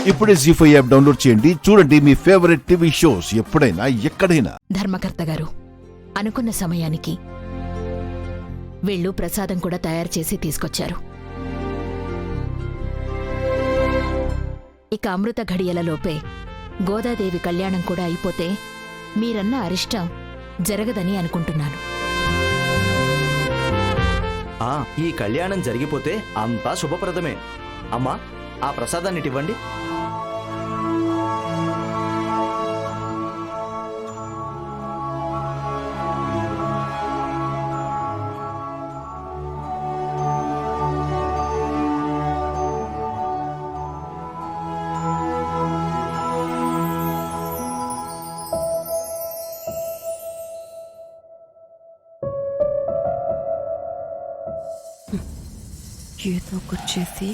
ఇప్పుడే జీ5 app download చేయండి. చూడండి మీ ఫేవరెట్ టీవీ షోస్ ఎప్పుడైనా ఎక్కడైనా. ధర్మకర్త గారు, అనుకున్న సమయానికి వీళ్ళు ప్రసాదం కూడా తయారు చేసి తీసుకొచ్చారు. ఇక అమృత ఘడియలలోపే గోదాదేవి కళ్యాణం కూడా అయిపోతే మీరన్న అరిష్టం జరగదని అనుకుంటున్నాను. ఈ కళ్యాణం జరిగిపోతే అంతా శుభప్రదమే. అమ్మా, ఆ ప్రసాదాన్ని ఇవ్వండి. ఏదో ఒకటి చేసి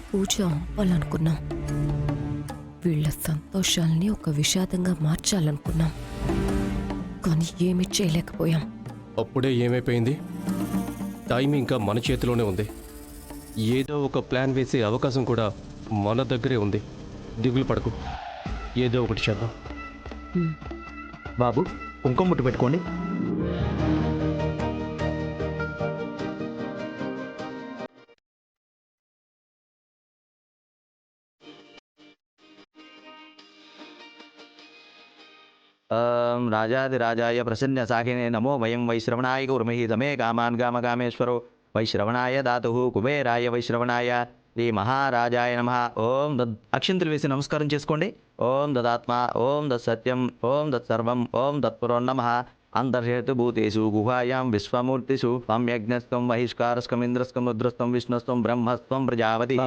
పూజ అవ్వాలనుకున్నాం. వీళ్ళ సంతోషాల్ని ఒక విషాదంగా మార్చాలనుకున్నాం, కానీ ఏమీ చేయలేకపోయాం. అప్పుడే ఏమైపోయింది? టైం ఇంకా మన చేతిలోనే ఉంది. ఏదో ఒక ప్లాన్ వేసే అవకాశం కూడా మన దగ్గరే ఉంది. దిగులు పడకు, ఏదో ఒకటి చేద్దాం. బాబు, కుంకుమ ముట్టు పెట్టుకోండి. రాజాదిరాజాయ ప్రసన్న సాహినే నమో వయం వైశ్రవణాయ గురుమహీతమే కామాన్ కామకామేశ్వరో వైశ్రవణాయ దాతు కుబేరాయ వైశ్రవణాయ శ్రీ మహారాజాయ నమః. ఓం దద్ అక్షింతలు వేసి నమస్కారం చేసుకోండి. ఓం దదాత్మ, ఓం దత్ సత్యం, ఓం దత్ సర్వం, ఓం దత్పురోన్నమః. అంతర్హేతు భూతేషు గుహాయాం విశ్వమూర్తిషు సమ్యజ్ఞస్తం మహిష్కారస్కం ఇంద్రస్కం రుద్రస్తం విష్ణుస్తం బ్రహ్మస్తం ప్రజాపతి.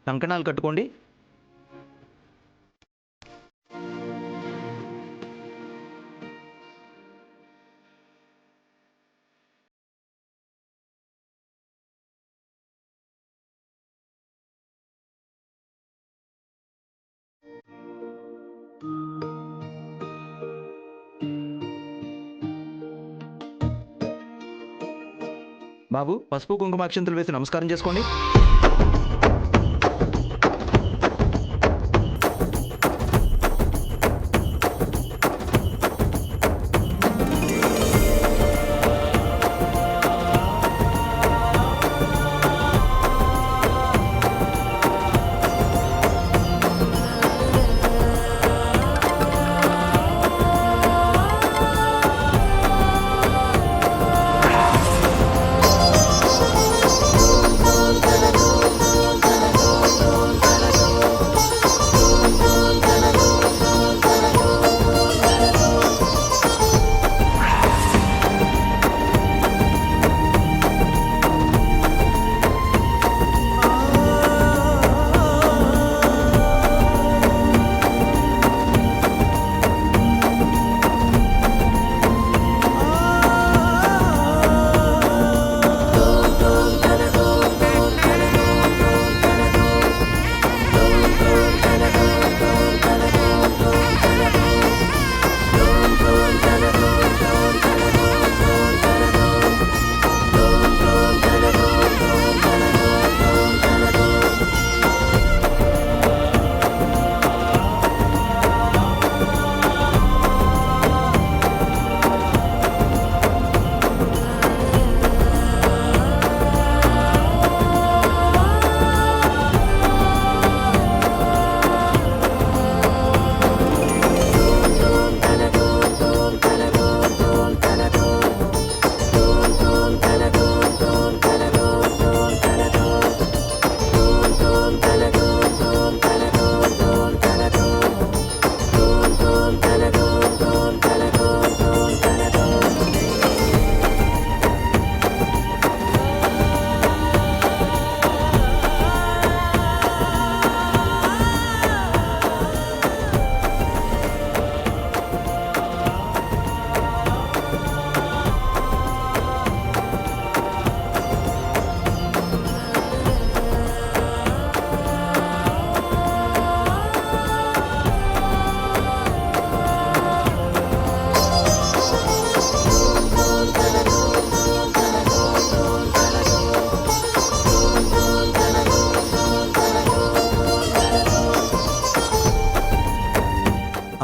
కంకణాలు కట్టుకోండి. బాబు, పసుపు కుంకుమ అక్షంతలు వేసి నమస్కారం చేసుకోండి.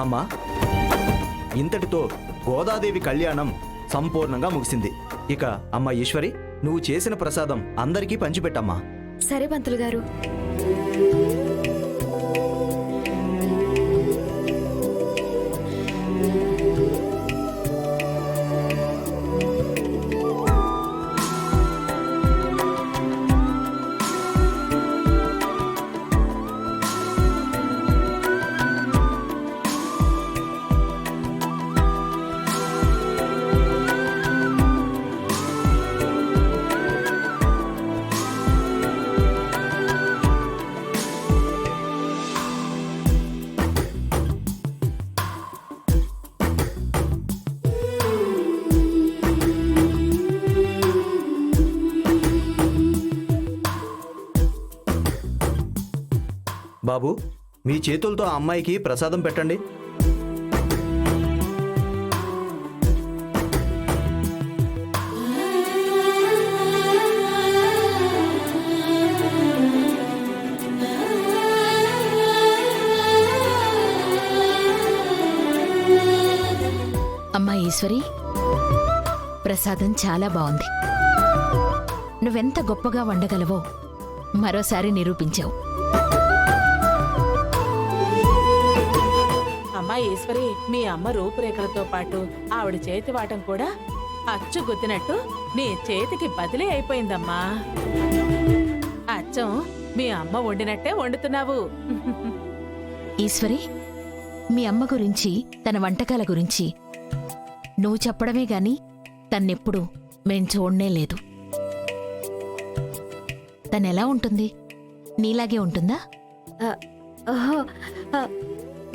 అమ్మా, ఇంతటితో గోదాదేవి కళ్యాణం సంపూర్ణంగా ముగిసింది. ఇక అమ్మ ఈశ్వరి, నువ్వు చేసిన ప్రసాదం అందరికీ పంచిపెట్టమ్మా. సరే పంతులు గారు. బాబు, మీ చేతులతో ఆ అమ్మాయికి ప్రసాదం పెట్టండి. అమ్మా ఈశ్వరి, ప్రసాదం చాలా బాగుంది. నువ్వెంత గొప్పగా వండగలవో మరోసారి నిరూపించావు. అమ్మా ఈశ్వరి, మీ అమ్మ రూపురేఖలతో పాటు ఆవిడ చేతి వాటం కూడా అచ్చు గుద్దినట్టు నీ చేతికి బదిలీ అయిపోయిందమ్మా. అచ్చం మీ అమ్మ వండినట్టే వండుతున్నావు. ఈశ్వరి, మీ అమ్మ గురించి, తన వంటకాల గురించి నువ్వు చెప్పడమే గాని తన్నెప్పుడు మేం చూడనే లేదు. తనెలా ఉంటుంది? నీలాగే ఉంటుందా? ఓహో,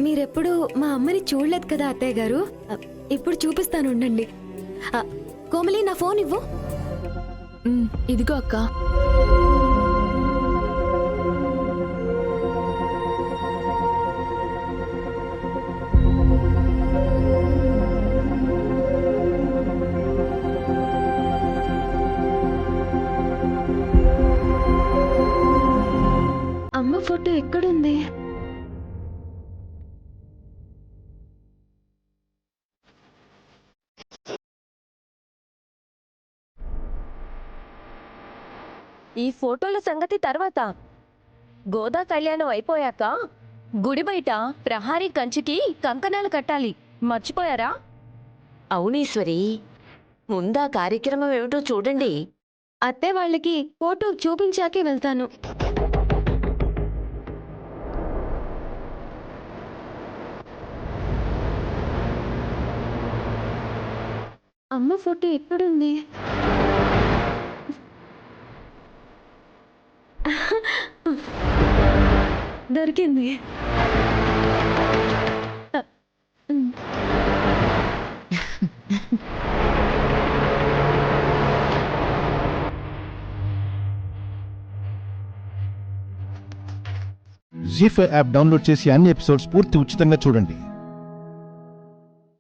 మీరెప్పుడు మా అమ్మని చూడలేదు కదా అత్తయ్య గారు. ఇప్పుడు చూపిస్తాను, ఉండండి. కోమలి, నా ఫోన్ ఇవ్వు. ఇదిగో అక్క. అమ్మ ఫోటో ఎక్కడుంది? ఈ ఫోటోల సంగతి తర్వాత. గోదా కళ్యాణం అయిపోయాక గుడి బయట ప్రహారీ కంచికి కంకణాలు కట్టాలి, మర్చిపోయారా? అవునీశ్వరి, ముందా కార్యక్రమం ఏమిటో చూడండి. అత్తే వాళ్ళకి ఫోటో చూపించాకే వెళ్తాను. అమ్మ ఫోటో ఎక్కడుంది? దొరికింది. జీ5 యాప్ డౌన్లోడ్ చేసి అన్ని ఎపిసోడ్స్ పూర్తి ఉచితంగా చూడండి.